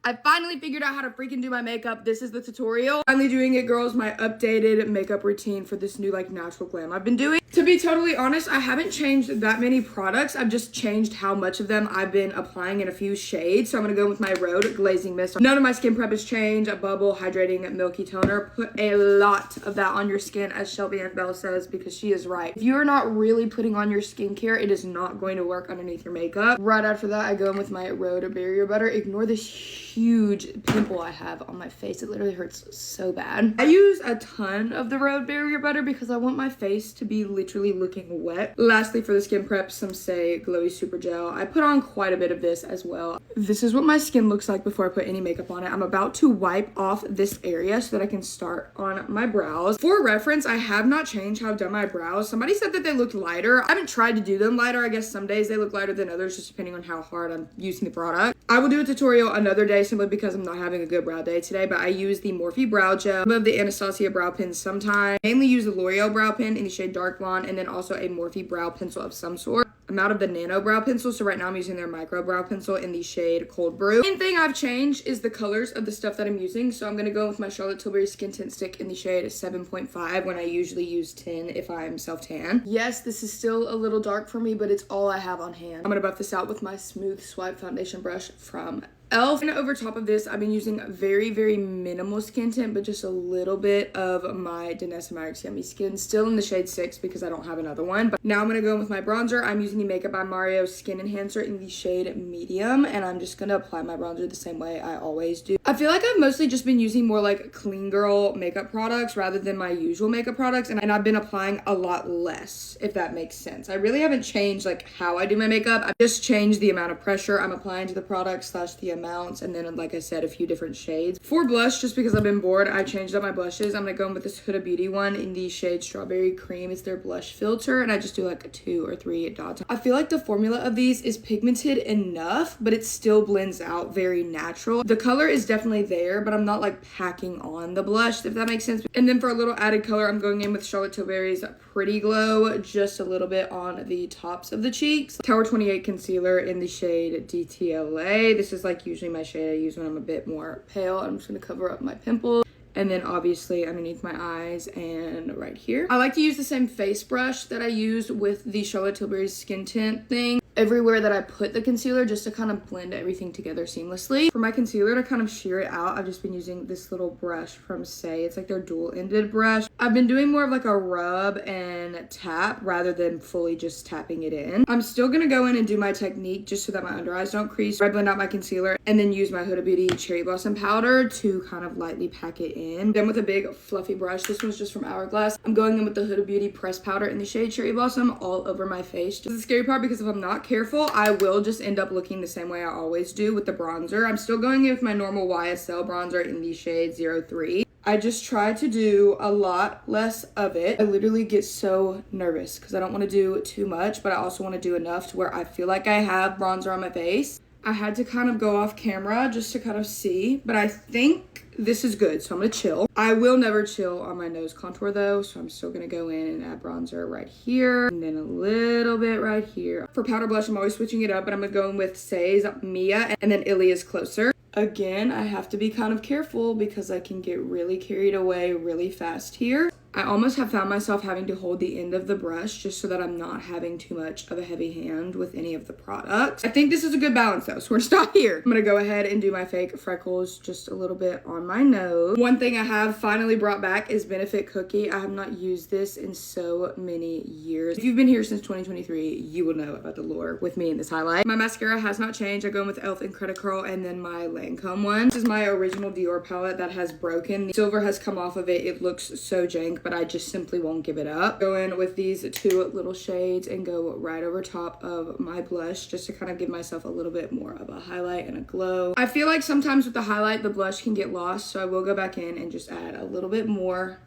I finally figured out how to freaking do my makeup. This is the tutorial. Finally doing it, girls. My updated makeup routine for this new like natural glam I've been doing. To be totally honest, I haven't changed that many products. I've just changed how much of them I've been applying in a few shades. So I'm gonna go with my Rhode Glazing Mist. None of my skin prep has changed. A bubble hydrating milky toner. Put a lot of that on your skin, as Shelby Ann Bell says, because she is right. If you're not really putting on your skincare, it is not going to work underneath your makeup. Right after that, I go in with my Rhode Barrier Butter. Ignore this huge pimple I have on my face. It literally hurts so bad. I use a ton of the Rhode Barrier Butter because I want my face to be literally looking wet. Lastly, for the skin prep, some Say Glowy Super Gel. I put on quite a bit of this as well. This is what my skin looks like before I put any makeup on it. I'm about to wipe off this area so that I can start on my brows. For reference, I have not changed how I've done my brows. Somebody said that they looked lighter. I haven't tried to do them lighter. I guess some days they look lighter than others, just depending on how hard I'm using the product. I will do a tutorial another day simply because I'm not having a good brow day today, but I use the Morphe Brow Gel, some of the Anastasia brow pens sometimes. Mainly use the L'Oreal brow pen in the shade Dark Blonde, and then also a Morphe brow pencil of some sort. I'm out of the Nano brow pencil, so right now I'm using their micro brow pencil in the shade Cold Brew. Main thing I've changed is the colors of the stuff that I'm using, so I'm gonna go with my Charlotte Tilbury Skin Tint Stick in the shade 7.5 when I usually use 10 if I'm self-tan. Yes, this is still a little dark for me, but it's all I have on hand. I'm gonna buff this out with my Smooth Swipe foundation brush from e.l.f. And over top of this, I've been using very, very minimal skin tint, but just a little bit of my Danessa Myricks Yummy Skin, still in the shade 6 because I don't have another one. But now I'm gonna go in with my bronzer. I'm using the Makeup by Mario Skin Enhancer in the shade Medium, and I'm just gonna apply my bronzer the same way I always do. I feel like I've mostly just been using more like clean girl makeup products rather than my usual makeup products, and I've been applying a lot less, if that makes sense. I really haven't changed like how I do my makeup. I've just changed the amount of pressure I'm applying to the product slash the amounts, and then like I said, a few different shades. For blush, just because I've been bored, I changed up my blushes. I'm gonna go in with this Huda Beauty one in the shade Strawberry Cream. It's their blush filter, and I just do like 2 or 3 dots. I feel like the formula of these is pigmented enough, but it still blends out very natural. The color is definitely there, but I'm not like packing on the blush, if that makes sense. And then for a little added color, I'm going in with Charlotte Tilbury's Pretty Glow, just a little bit on the tops of the cheeks. Tower 28 concealer in the shade DTLA. This is like usually my shade I use when I'm a bit more pale. I'm just gonna cover up my pimples. And then obviously underneath my eyes and right here. I like to use the same face brush that I used with the Charlotte Tilbury's skin tint thing everywhere that I put the concealer, just to kind of blend everything together seamlessly. For my concealer to kind of sheer it out, I've just been using this little brush from Say. It's like their dual-ended brush. I've been doing more of like a rub and tap rather than fully just tapping it in. I'm still gonna go in and do my technique just so that my under eyes don't crease. I blend out my concealer and then use my Huda Beauty Cherry Blossom powder to kind of lightly pack it in. Then with a big fluffy brush, this one's just from Hourglass, I'm going in with the Huda Beauty pressed powder in the shade Cherry Blossom all over my face. This is the scary part because if I'm not careful, I will just end up looking the same way I always do with the bronzer. I'm still going in with my normal YSL bronzer in the shade 03. I just try to do a lot less of it. I literally get so nervous because I don't want to do too much, but I also want to do enough to where I feel like I have bronzer on my face. I had to kind of go off camera just to kind of see, but I think this is good, so I'm gonna chill. I will never chill on my nose contour though, so I'm still gonna go in and add bronzer right here, and then a little bit right here. For powder blush, I'm always switching it up, but I'm gonna go in with Say's Mia and then Ilia's Closer. Again, I have to be kind of careful because I can get really carried away really fast here. I almost have found myself having to hold the end of the brush just so that I'm not having too much of a heavy hand with any of the products. I think this is a good balance though, so we're gonna stop here. I'm gonna go ahead and do my fake freckles just a little bit on my nose. One thing I have finally brought back is Benefit Cookie. I have not used this in so many years. If you've been here since 2023, you will know about the lore with me in this highlight. My mascara has not changed. I go in with e.l.f. Incredicurl and then my Lancome one. This is my original Dior palette that has broken. The silver has come off of it. It looks so jank, but I just simply won't give it up. Go in with these 2 little shades and go right over top of my blush just to kind of give myself a little bit more of a highlight and a glow. I feel like sometimes with the highlight, the blush can get lost, so I will go back in and just add a little bit more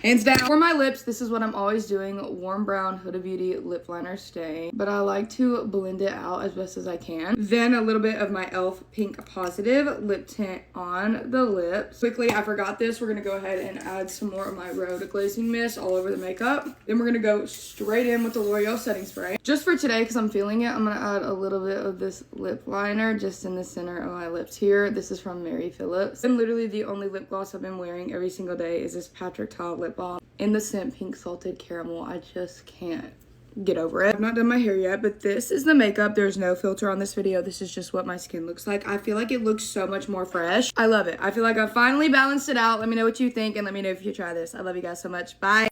Hands down. For my lips, this is what I'm always doing. Warm Brown Huda Beauty lip liner stain. But I like to blend it out as best as I can. Then a little bit of my e.l.f. Pink Positive lip tint on the lips. Quickly, I forgot this. We're going to go ahead and add some more of my Rhode Glazing Mist all over the makeup. Then we're going to go straight in with the L'Oreal Setting Spray. Just for today, because I'm feeling it, I'm going to add a little bit of this lip liner just in the center of my lips here. This is from Mary Phillips. And literally the only lip gloss I've been wearing every single day is this Patrick Ta lip balm in the scent Pink Salted Caramel. I just can't get over it. I've not done my hair yet, but this is the makeup. There's no filter on this video. This is just what my skin looks like. I feel like it looks so much more fresh. I love it. I feel like I finally balanced it out. Let me know what you think and let me know if you try this. I love you guys so much. Bye.